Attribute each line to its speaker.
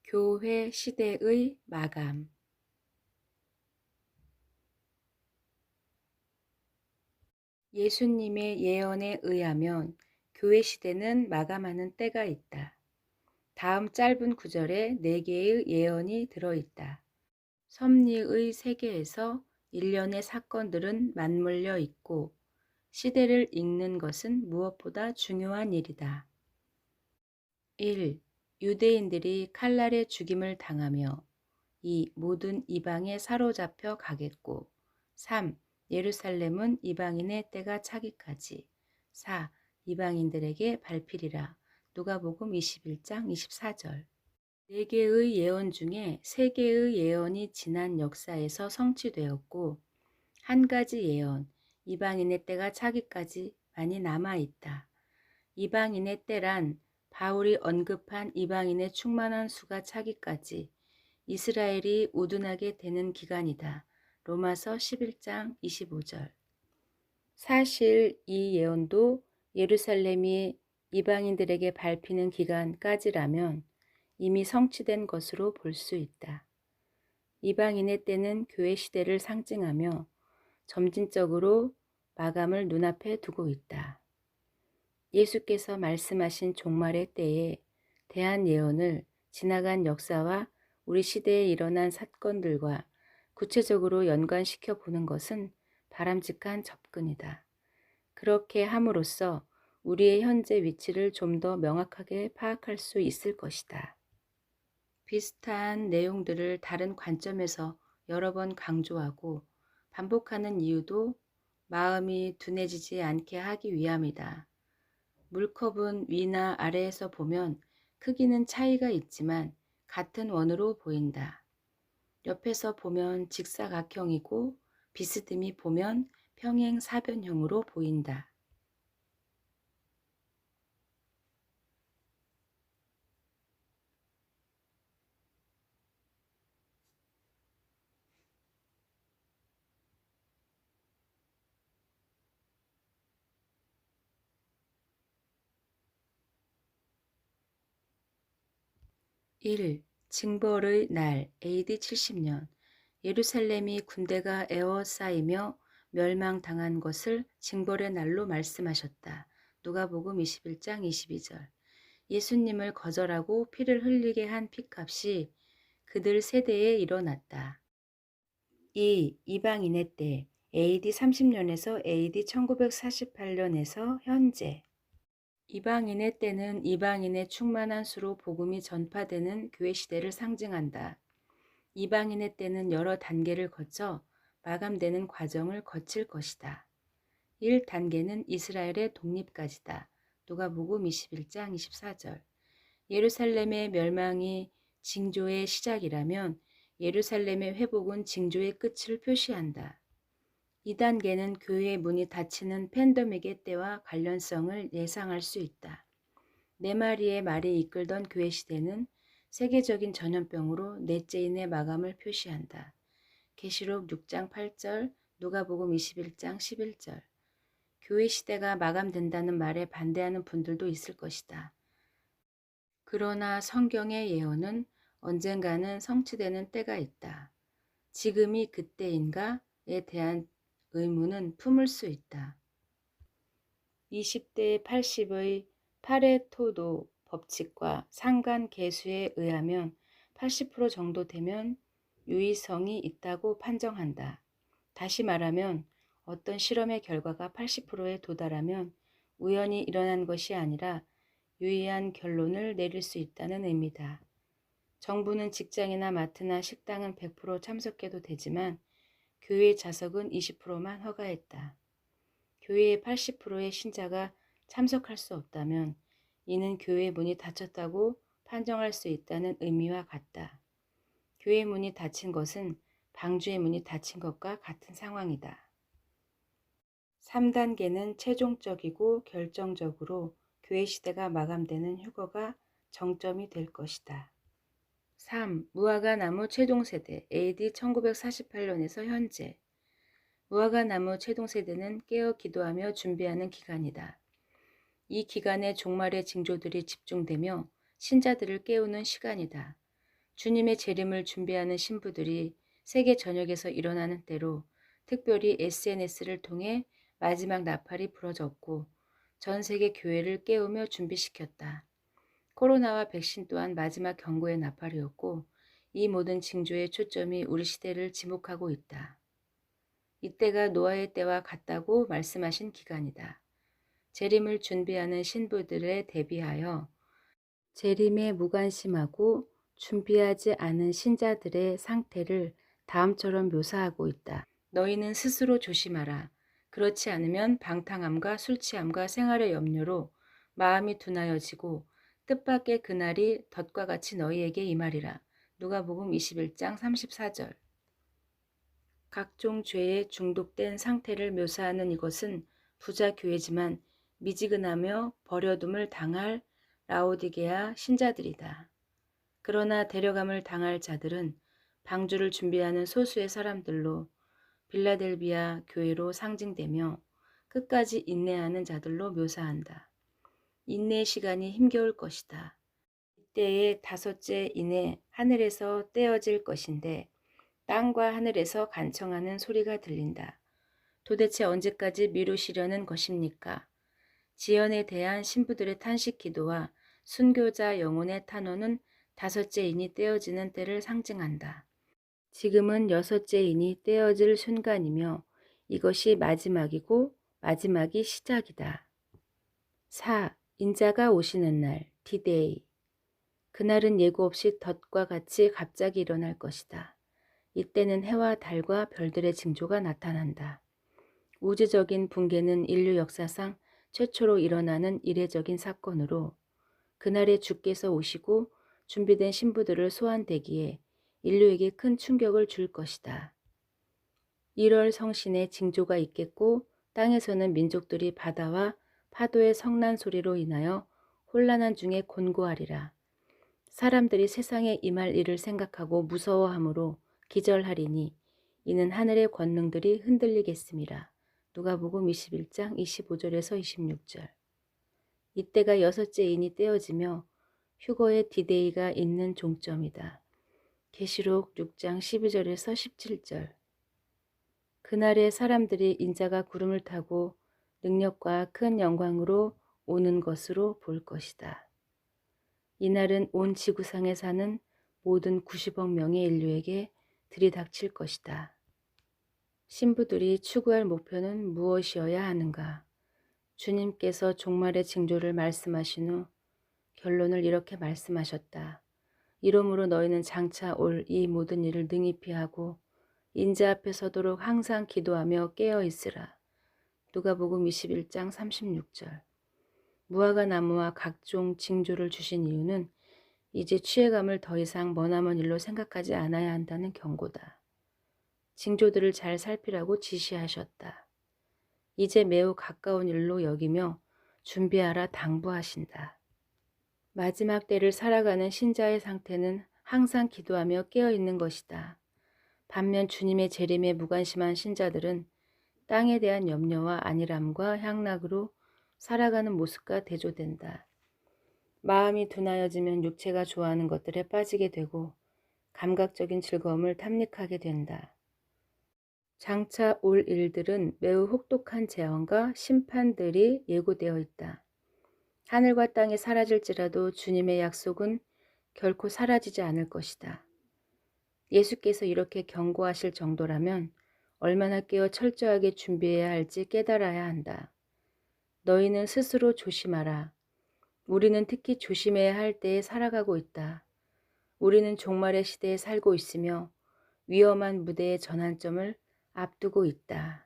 Speaker 1: 교회 시대의 마감. 예수님의 예언에 의하면 교회 시대는 마감하는 때가 있다. 다음 짧은 구절에 4개의 예언이 들어있다. 섭리의 세계에서 일련의 사건들은 맞물려 있고 시대를 읽는 것은 무엇보다 중요한 일이다. 1. 유대인들이 칼날에 죽임을 당하며 2. 모든 이방에 사로잡혀 가겠고 3. 예루살렘은 이방인의 때가 차기까지 4. 이방인들에게 밟히리라. 누가복음 21장 24절. 4개의 예언 중에 3개의 예언이 지난 역사에서 성취되었고 한 가지 예언, 이방인의 때가 차기까지 많이 남아있다. 이방인의 때란 바울이 언급한 이방인의 충만한 수가 차기까지 이스라엘이 우둔하게 되는 기간이다. 로마서 11장 25절. 사실 이 예언도 예루살렘이 이방인들에게 밟히는 기간까지라면 이미 성취된 것으로 볼 수 있다. 이방인의 때는 교회 시대를 상징하며 점진적으로 마감을 눈앞에 두고 있다. 예수께서 말씀하신 종말의 때에 대한 예언을 지나간 역사와 우리 시대에 일어난 사건들과 구체적으로 연관시켜 보는 것은 바람직한 접근이다. 그렇게 함으로써 우리의 현재 위치를 좀 더 명확하게 파악할 수 있을 것이다. 비슷한 내용들을 다른 관점에서 여러 번 강조하고 반복하는 이유도 마음이 둔해지지 않게 하기 위함이다. 물컵은 위나 아래에서 보면 크기는 차이가 있지만 같은 원으로 보인다. 옆에서 보면 직사각형이고 비스듬히 보면 평행사변형으로 보인다. 1. 징벌의 날 AD 70년 예루살렘이 군대가 에워싸이며 멸망당한 것을 징벌의 날로 말씀하셨다. 누가복음 21장 22절. 예수님을 거절하고 피를 흘리게 한 피값이 그들 세대에 일어났다. 2. 이방인의 때 AD 30년에서 AD 1948년에서 현재. 이방인의 때는 이방인의 충만한 수로 복음이 전파되는 교회 시대를 상징한다. 이방인의 때는 여러 단계를 거쳐 마감되는 과정을 거칠 것이다. 1단계는 이스라엘의 독립까지다. 누가복음 21장 24절. 예루살렘의 멸망이 징조의 시작이라면 예루살렘의 회복은 징조의 끝을 표시한다. 2단계는 교회의 문이 닫히는 팬데믹의 때와 관련성을 예상할 수 있다. 4마리의 말이 이끌던 교회 시대는 세계적인 전염병으로 넷째인의 마감을 표시한다. 계시록 6장 8절, 누가복음 21장 11절. 교회 시대가 마감된다는 말에 반대하는 분들도 있을 것이다. 그러나 성경의 예언은 언젠가는 성취되는 때가 있다. 지금이 그때인가에 대한 의문은 품을 수 있다. 20대 80의 파레토도 법칙과 상관계수에 의하면 80% 정도 되면 유의성이 있다고 판정한다. 다시 말하면 어떤 실험의 결과가 80%에 도달하면 우연히 일어난 것이 아니라 유의한 결론을 내릴 수 있다는 의미다. 정부는 직장이나 마트나 식당은 100% 참석해도 되지만 교회 자석은 20%만 허가했다. 교회의 80%의 신자가 참석할 수 없다면 이는 교회 문이 닫혔다고 판정할 수 있다는 의미와 같다. 교회 문이 닫힌 것은 방주의 문이 닫힌 것과 같은 상황이다. 3단계는 최종적이고 결정적으로 교회 시대가 마감되는 휴거가 정점이 될 것이다. 3. 무화과나무 최종세대 AD 1948년에서 현재. 무화과나무 최종세대는 깨어 기도하며 준비하는 기간이다. 이 기간에 종말의 징조들이 집중되며 신자들을 깨우는 시간이다. 주님의 재림을 준비하는 신부들이 세계 전역에서 일어나는 때로 특별히 SNS를 통해 마지막 나팔이 부러졌고 전 세계 교회를 깨우며 준비시켰다. 코로나와 백신 또한 마지막 경고의 나팔이었고 이 모든 징조의 초점이 우리 시대를 지목하고 있다. 이때가 노아의 때와 같다고 말씀하신 기간이다. 재림을 준비하는 신부들에 대비하여 재림에 무관심하고 준비하지 않은 신자들의 상태를 다음처럼 묘사하고 있다. 너희는 스스로 조심하라. 그렇지 않으면 방탕함과 술취함과 생활의 염려로 마음이 둔하여지고 뜻밖의 그날이 덫과 같이 너희에게 임하리라. 누가복음 21장 34절. 각종 죄에 중독된 상태를 묘사하는 이것은 부자 교회지만 미지근하며 버려둠을 당할 라오디게아 신자들이다. 그러나 데려감을 당할 자들은 방주를 준비하는 소수의 사람들로 빌라델비아 교회로 상징되며 끝까지 인내하는 자들로 묘사한다. 인내의 시간이 힘겨울 것이다. 이때의 다섯째 인에 하늘에서 떼어질 것인데 땅과 하늘에서 간청하는 소리가 들린다. 도대체 언제까지 미루시려는 것입니까? 지연에 대한 신부들의 탄식 기도와 순교자 영혼의 탄원은 다섯째 인이 떼어지는 때를 상징한다. 지금은 여섯째 인이 떼어질 순간이며 이것이 마지막이고 마지막이 시작이다. 4. 인자가 오시는 날, 디데이. 그날은 예고 없이 덫과 같이 갑자기 일어날 것이다. 이때는 해와 달과 별들의 징조가 나타난다. 우주적인 붕괴는 인류 역사상 최초로 일어나는 이례적인 사건으로 그날에 주께서 오시고 준비된 신부들을 소환되기에 인류에게 큰 충격을 줄 것이다. 1월 성신의 징조가 있겠고 땅에서는 민족들이 바다와 파도의 성난 소리로 인하여 혼란한 중에 곤고하리라. 사람들이 세상에 임할 일을 생각하고 무서워함으로 기절하리니 이는 하늘의 권능들이 흔들리겠습니다. 누가복음 21장 25절에서 26절. 이때가 여섯째 인이 떼어지며 휴거의 디데이가 있는 종점이다. 계시록 6장 12절에서 17절. 그날에 사람들이 인자가 구름을 타고 능력과 큰 영광으로 오는 것으로 볼 것이다. 이날은 온 지구상에 사는 모든 90억 명의 인류에게 들이닥칠 것이다. 신부들이 추구할 목표는 무엇이어야 하는가? 주님께서 종말의 징조를 말씀하신 후 결론을 이렇게 말씀하셨다. 이러므로 너희는 장차 올 이 모든 일을 능히 피하고 인자 앞에 서도록 항상 기도하며 깨어 있으라. 누가복음 21장 36절. 무화과 나무와 각종 징조를 주신 이유는 이제 취해감을 더 이상 머나먼 일로 생각하지 않아야 한다는 경고다. 징조들을 잘 살피라고 지시하셨다. 이제 매우 가까운 일로 여기며 준비하라 당부하신다. 마지막 때를 살아가는 신자의 상태는 항상 기도하며 깨어있는 것이다. 반면 주님의 재림에 무관심한 신자들은 땅에 대한 염려와 안일함과 향락으로 살아가는 모습과 대조된다. 마음이 둔하여지면 육체가 좋아하는 것들에 빠지게 되고 감각적인 즐거움을 탐닉하게 된다. 장차 올 일들은 매우 혹독한 재앙과 심판들이 예고되어 있다. 하늘과 땅이 사라질지라도 주님의 약속은 결코 사라지지 않을 것이다. 예수께서 이렇게 경고하실 정도라면 얼마나 깨어 철저하게 준비해야 할지 깨달아야 한다. 너희는 스스로 조심하라. 우리는 특히 조심해야 할 때에 살아가고 있다. 우리는 종말의 시대에 살고 있으며 위험한 무대의 전환점을 앞두고 있다.